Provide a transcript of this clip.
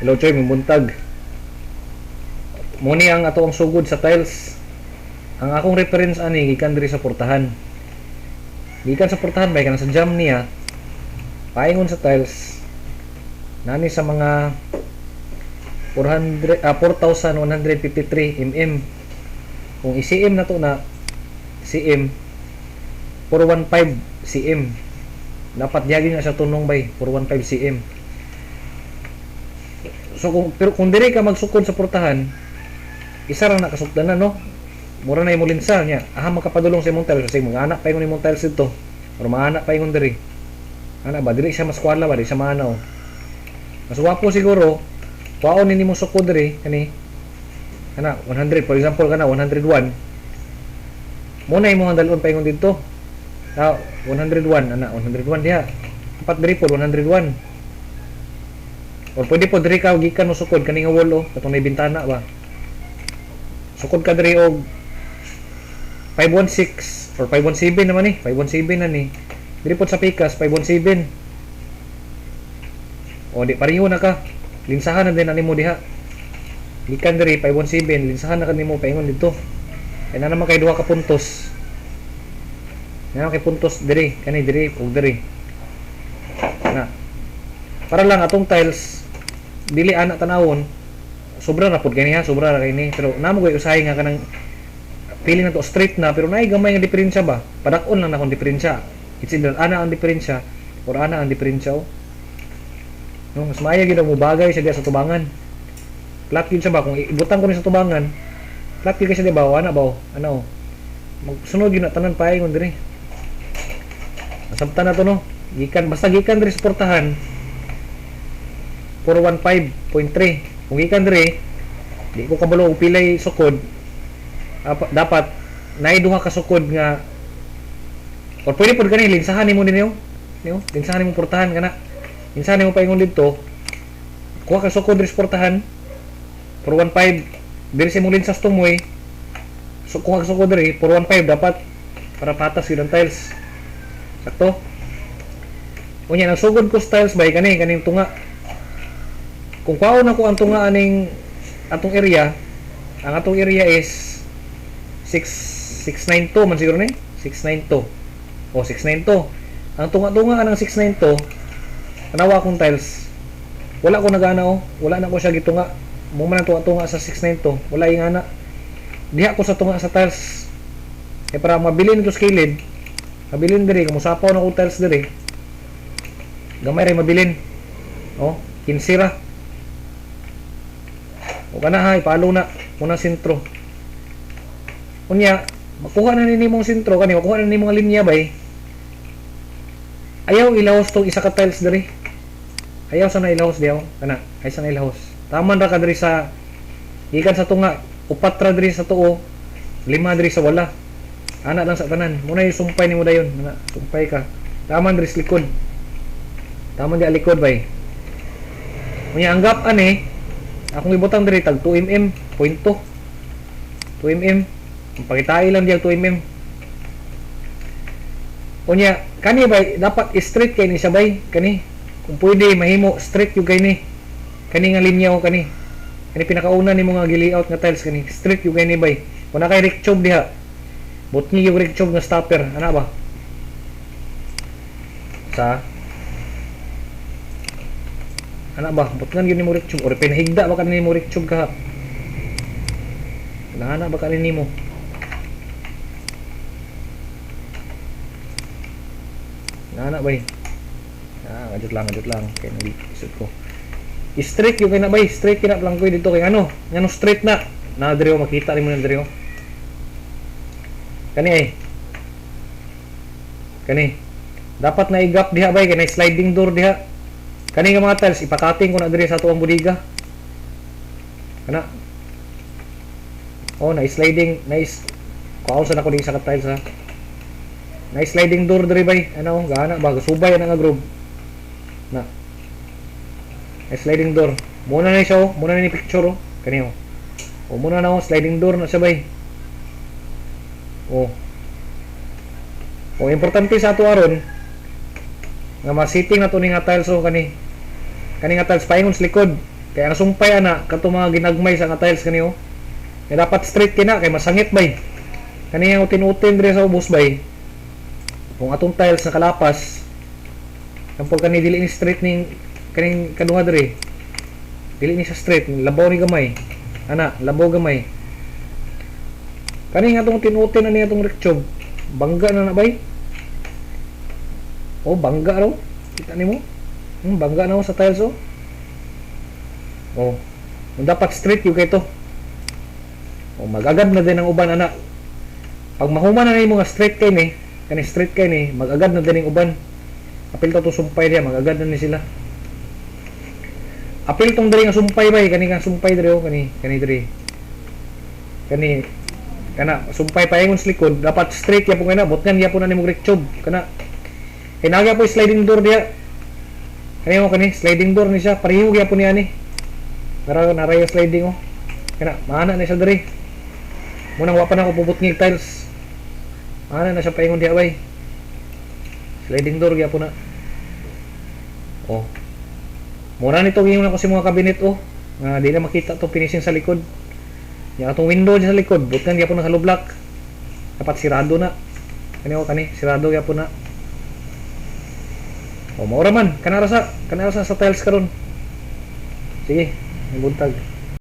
Hello Choy, mubuntag. Muni ang ato ang sugod sa tiles. Ang akong reference ani gikan diri sa portahan. Gikan sa portahan bay kana sa jam niya. Paingon sa tiles. Nani sa mga 4,153 mm. Kung i-cm na to na cm 415 cm. Dapat diagi nga sa tunong bay 415 cm. So kung diri ka magsukod sa portahan, isa ra na kasukdanan no. Mura na imong linsa niya. Aha makapadulong sa imong tiles kasi mga anak pa ingon imong tiles dito. Or mga anak pa ingon diri. Ana ba diri siya maskwala ba diri sa manaw. Mas wapo siguro kuhaon ni mo sukod diri kani. Ana 100 for example kana 101. Muna imong handalon pa ingon dito. 101 ana 101 diha. Apat diri po 101. Or pwede po diri ka gikan mo sukod kani nga wall oh, katong may bintana ba. Sukod ka diri og 516 or 517 naman ni, 517 na ni. Diri po sa pikas 517. O di pareho na ka. Linsahan na din ani mo diha. Gikan diri 517, linsahan na kanimo paingon dito. Kay na naman kay duha ka puntos. Na kay puntos diri, kani diri ug diri. Na. Para lang atong tiles dili ana tanawon. Sobra na pud kani ha, sobra ra kini. Pero namo koy usahay nga kanang feeling na to straight na pero naay gamay nga diferensya ba. Padak-on lang na kung diferensya. It's either ana ang diferensya or ana ang diferensya. Oh. No, mas maayo gid mo bagay siya diha sa tubangan. Flat yun siya ba kung ibutang ko ni sa tubangan. Flat yun kasi di ba ana ba ano. Magsunod yun na tanan paingon diri. Nasabtan na to no. Gikan basta gikan diri sa portahan 415.3. Kung gikan diri di ko kabalo og pilay sukod. Dapat naay duha ka sukod nga or pwede pod kani linsahan nimo dinyo. Linsahan nimo portahan kana. Linsahan nimo paingon dito. Kuha ka sukod diri sa portahan 415 diri sa imong linsas tumoy. So kuha ka sukod diri 415 dapat para patas yun ang tiles. Sakto. Unya nang sugod ko tiles bay kaning tunga. Kung kuhaon ako ang tunga aning atong area, ang atong area is 692 man siguro ni 692 o 692 ang tunga-tunga ng 692 tanawa akong tiles wala ko nagana wala na ko siya gitunga mo man ang tunga-tunga sa 692 wala yung ana diha ko sa tunga sa tiles para mabilin ito sa kilid mabilin diri kung musapaw na ko tiles diri gamay rin mabilin 15 ra o kana ha ipalo na muna sentro. Unya, makuha na ni mong sentro kani, makuha na ni mga linya bay. Ayaw ilahos tong isa ka tiles diri. Ayaw sana ilahos diaw kana, ay sana ilahos. Taman ra ka diri sa gikan sa tunga, upat ra diri sa tuo, 5 diri sa wala. Ana lang sa tanan. Muna yung sumpay nimo dayon, ana, sumpay ka. Taman diri sa likod. Taman di likod bay. Unya ang gap ani, akong ibutang diri tag 2 mm, 0.2. 2 mm. Pakitai lang diya 2 mm. Unya, kani ba dapat straight kay ni sabay kani. Kung pwede mahimo straight yung kay ni. Kani nga linya o kani. Kani pinakauna nimo nga gi-layout nga tiles kani. Straight yung kay ni bay. Kung na kay rectube diha. Butni yung rectube nga stopper, ana ba? Ana ba? Butngan yun nimo rectube or pinahigda ba kanini mo rectube ka? Ana ba kanini mo? Nana bay. Gadget lang kay nag-isip ko. Straight yung kay na bay, straight kina lang ko dito kay ano straight na. Na diri makita nimo na diri Kani ay. Kani. Dapat na i-gap diha bay kay na sliding door diha. Kani nga mga tiles ipakating ko na diri sa tuwang budiga. Kana. Na sliding, nice. Kausa na ko diri sa tiles ha. Nice sliding door diri bay. Ano, gaana ba subay na nga groove. Na. Nice sliding door. Muna na siya muna na ni picture Kani muna na sliding door na siya bay. Importante sa ato aron nga ma-sitting na to ni nga tiles kani nga tiles paingon sa likod. Kaya ang sumpay ana kato mga ginagmay sa nga tiles kaniyo. Kaya dapat straight kina kay masangit bay. Kani ang utin-utin dire sa ubos bay. Kung atong tiles nakalapas, kampol kani dili ni straight ning kaning kaduha dire. Dili ni sa straight, labaw ni gamay. Ana, labaw gamay. Kani nga atong utin-utin ani atong rectube. Bangga na bay. Oh, bangga raw. Kita nimo? Bangga na sa tiles oh. Oh, dapat straight yung kay to. Oh, magagad na din ang uban ana. Pag mahuman na nimo nga straight kay ni, kani straight kay ni, magagad na din ang uban. Apil to sumpay diya, magagad na ni sila. Apil tong diri nga sumpay bay, kani nga sumpay diri oh, kani diri. Kani kana sumpay paingon sa likod, dapat straight ya po kana, botngan ya po na nimo rectube kana. Kinaga po sliding door diya. Kani mo kani sliding door ni siya, pareho ya po niya ni. Para narayo sliding oh. Kana maana na siya diri. Munang wa pa na ko pubot ng tiles. Maana na siya paingon diya bay. Sliding door ya po na. Oh. Mura nito giyon ako si mga cabinet oh. Nga di na makita to finishing sa likod. Yang atong window diyan sa likod, butkan ya po na hollow block. Dapat sirado na. Kani oh kani, sirado ya po na. Oh, maura man kanara sa tiles karon. Sige, buntag.